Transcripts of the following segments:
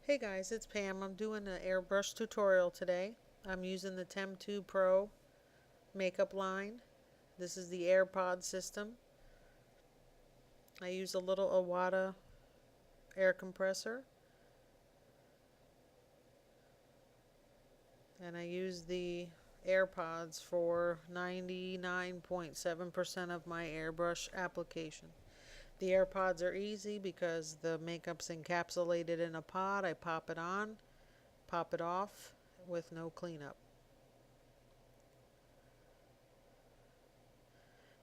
Hey guys, it's Pam. I'm doing an airbrush tutorial today. I'm using the Temptu Pro makeup line. This is the AirPod system. I use a little Iwata air compressor. And I use the AirPods for 99.7% of my airbrush application. The AirPods are easy because the makeup's encapsulated in a pod. I pop it on, pop it off with no cleanup.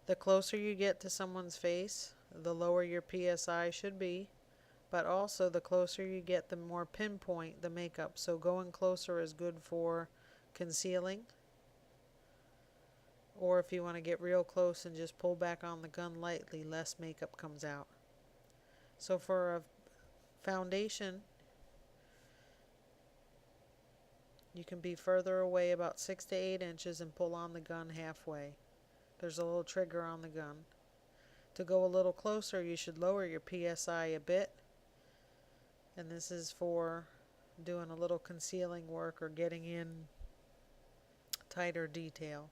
The closer you get to someone's face, the lower your PSI should be, but also the closer you get, the more pinpoint the makeup. So going closer is good for concealing, or if you want to get real close and just pull back on the gun lightly, less makeup comes out. So for a foundation, you can be further away about 6 to 8 inches and pull on the gun halfway. There's a little trigger on the gun. To go a little closer, you should lower your PSI a bit. And this is for doing a little concealing work or getting in tighter detail.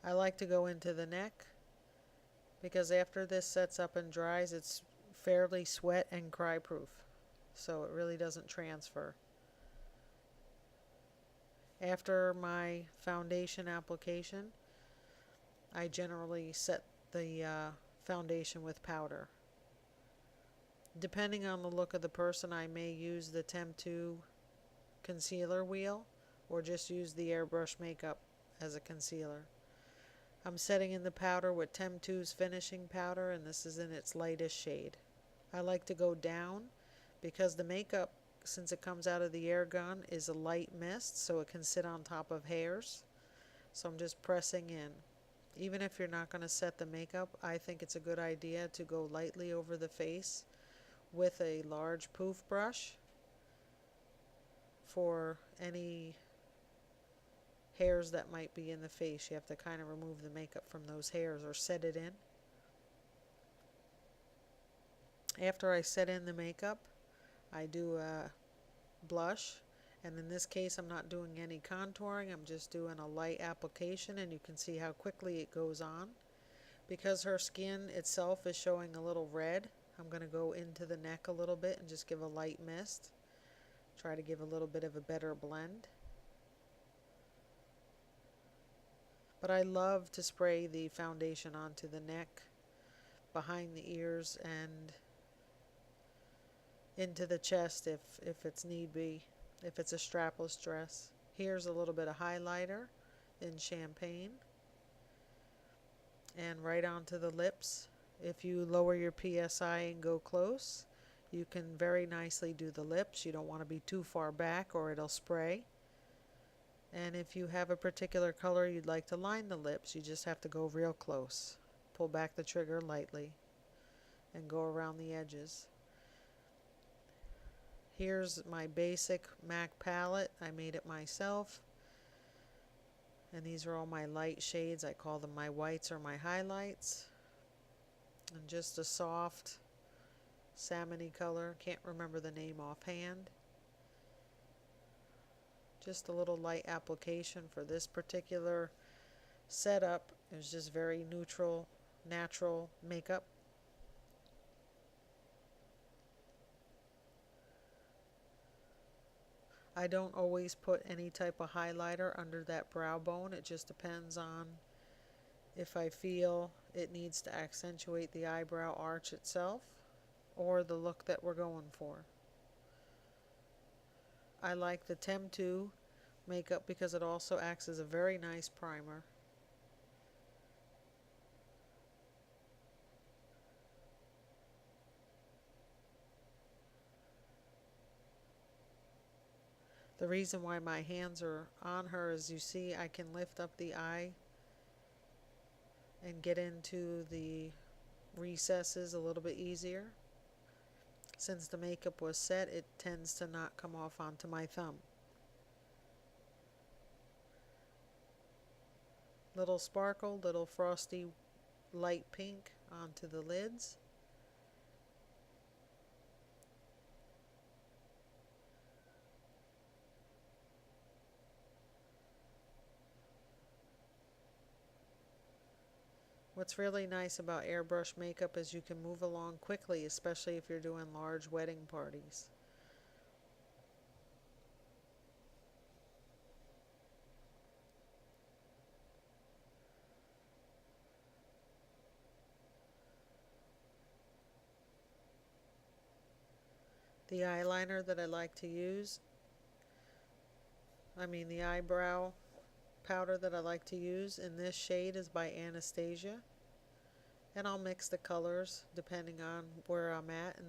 I like to go into the neck because after this sets up and dries, it's fairly sweat and cry proof. So it really doesn't transfer. After my foundation application, I generally set the foundation with powder. Depending on the look of the person, I may use the Temptu concealer wheel or just use the airbrush makeup as a concealer. I'm setting in the powder with Temptu's finishing powder, and this is in its lightest shade. I like to go down because the makeup, since it comes out of the air gun, is a light mist, so it can sit on top of hairs. So I'm just pressing in. Even if you're not going to set the makeup, I think it's a good idea to go lightly over the face with a large poof brush for any hairs that might be in the face. You have to kind of remove the makeup from those hairs or set it in. After I set in the makeup, I do a blush, and in this case I'm not doing any contouring. I'm just doing a light application, and you can see how quickly it goes on. Because her skin itself is showing a little red, I'm going to go into the neck a little bit and just give a light mist. Try to give a little bit of a better blend. But I love to spray the foundation onto the neck, behind the ears, and into the chest if it's need be, if it's a strapless dress. Here's a little bit of highlighter in champagne. And right onto the lips. If you lower your PSI and go close, you can very nicely do the lips. You don't want to be too far back or it'll spray. And if you have a particular color you'd like to line the lips, you just have to go real close. Pull back the trigger lightly and go around the edges. Here's my basic MAC palette. I made it myself. And these are all my light shades. I call them my whites or my highlights. And just a soft salmon-y color. Can't remember the name offhand. Just a little light application for this particular setup. It was just very neutral, natural makeup. I don't always put any type of highlighter under that brow bone. It just depends on if I feel it needs to accentuate the eyebrow arch itself or the look that we're going for. I like the Temptu makeup because it also acts as a very nice primer. The reason why my hands are on her is, you see, I can lift up the eye and get into the recesses a little bit easier. Since the makeup was set, it tends to not come off onto my thumb. Little sparkle, little frosty light pink onto the lids. What's really nice about airbrush makeup is you can move along quickly, especially if you're doing large wedding parties. The eyeliner that I like to use, the eyebrow powder that I like to use in this shade is by Anastasia. And I'll mix the colors depending on where I'm at. And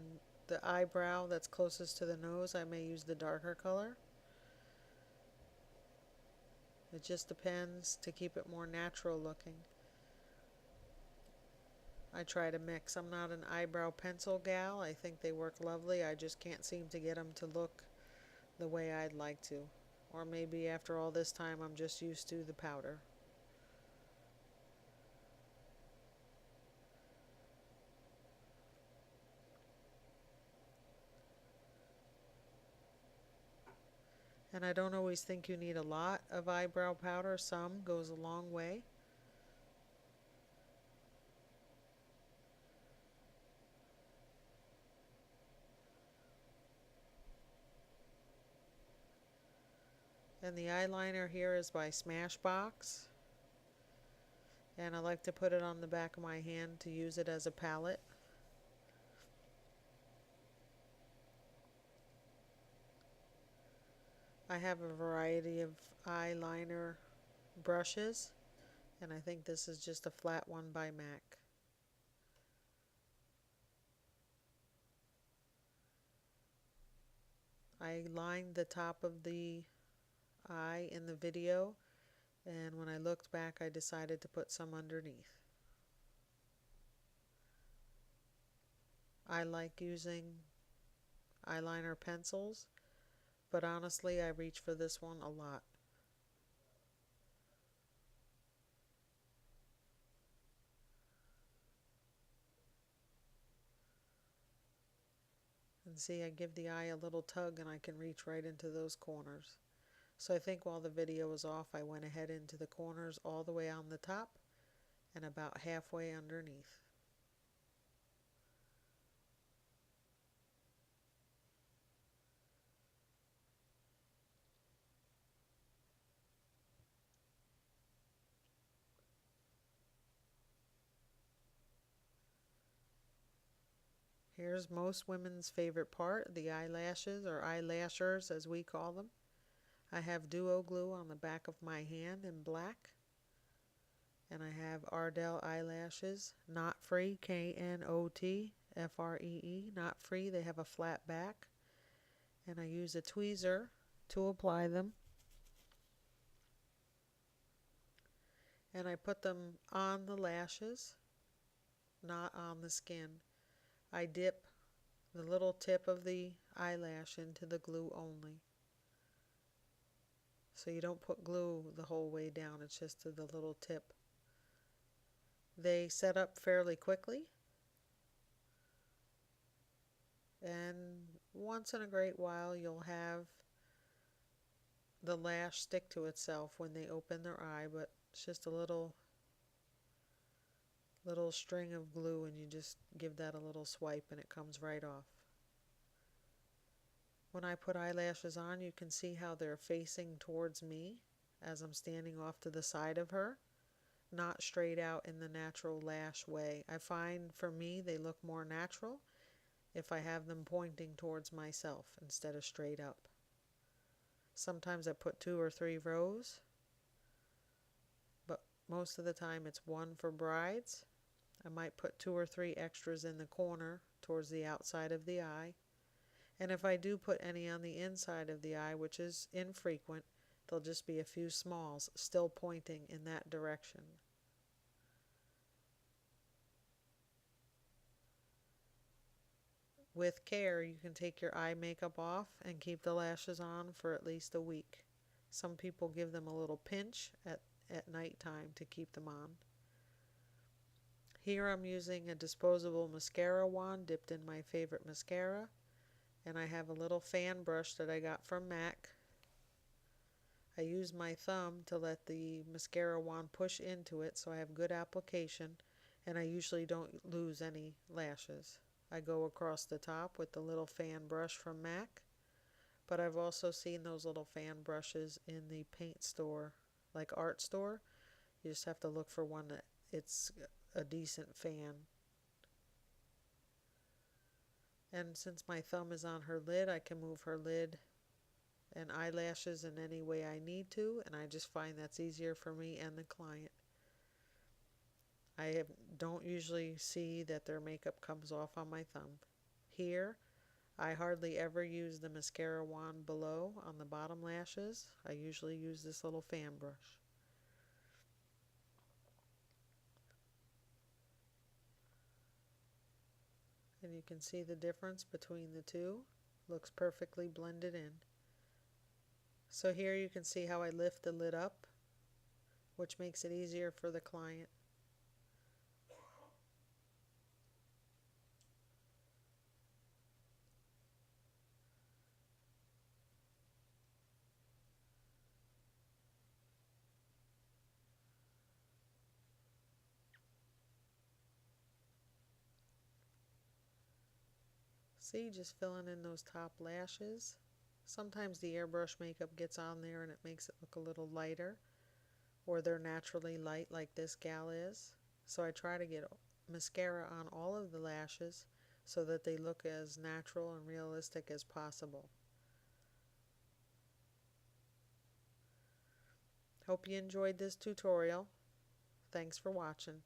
the eyebrow that's closest to the nose, I may use the darker color. It just depends to keep it more natural looking. I try to mix. I'm not an eyebrow pencil gal. I think they work lovely. I just can't seem to get them to look the way I'd like to. Or maybe after all this time I'm just used to the powder. And I don't always think you need a lot of eyebrow powder. Some goes a long way. And the eyeliner here is by Smashbox. And I like to put it on the back of my hand to use it as a palette. I have a variety of eyeliner brushes, and I think this is just a flat one by MAC. I lined the top of the eye in the video, and when I looked back I decided to put some underneath. I like using eyeliner pencils, but honestly I reach for this one a lot. And see, I give the eye a little tug and I can reach right into those corners. So I think while the video was off I went ahead into the corners all the way on the top and about halfway underneath. Here's most women's favorite part, the eyelashes, or eyelashers as we call them. I have duo glue on the back of my hand in black. And I have Ardell eyelashes, Knot Free, Knotfree, Knot Free. They have a flat back. And I use a tweezer to apply them. And I put them on the lashes, not on the skin. I dip the little tip of the eyelash into the glue only. So you don't put glue the whole way down, it's just to the little tip. They set up fairly quickly. And once in a great while you'll have the lash stick to itself when they open their eye, but it's just a little string of glue and you just give that a little swipe and it comes right off. When I put eyelashes on, you can see how they're facing towards me as I'm standing off to the side of her, not straight out in the natural lash way. I find for me they look more natural if I have them pointing towards myself instead of straight up. Sometimes I put 2 or 3 rows, but most of the time it's one for brides. I might put 2 or 3 extras in the corner towards the outside of the eye. And if I do put any on the inside of the eye, which is infrequent, there'll just be a few smalls still pointing in that direction. With care, you can take your eye makeup off and keep the lashes on for at least a week. Some people give them a little pinch at nighttime to keep them on. Here I'm using a disposable mascara wand dipped in my favorite mascara. And I have a little fan brush that I got from MAC. I use my thumb to let the mascara wand push into it so I have good application. and I usually don't lose any lashes. I go across the top with the little fan brush from MAC, but I've also seen those little fan brushes in the paint store, like art store. You just have to look for one that it's a decent fan. And since my thumb is on her lid, I can move her lid and eyelashes in any way I need to, and I just find that's easier for me and the client. Don't usually see that their makeup comes off on my thumb. Here, I hardly ever use the mascara wand below on the bottom lashes. I usually use this little fan brush. And you can see the difference between the two. Looks perfectly blended in. So here you can see how I lift the lid up, which makes it easier for the client. See, just filling in those top lashes. Sometimes the airbrush makeup gets on there and it makes it look a little lighter, or they're naturally light like this gal is. So I try to get mascara on all of the lashes so that they look as natural and realistic as possible. Hope you enjoyed this tutorial. Thanks for watching.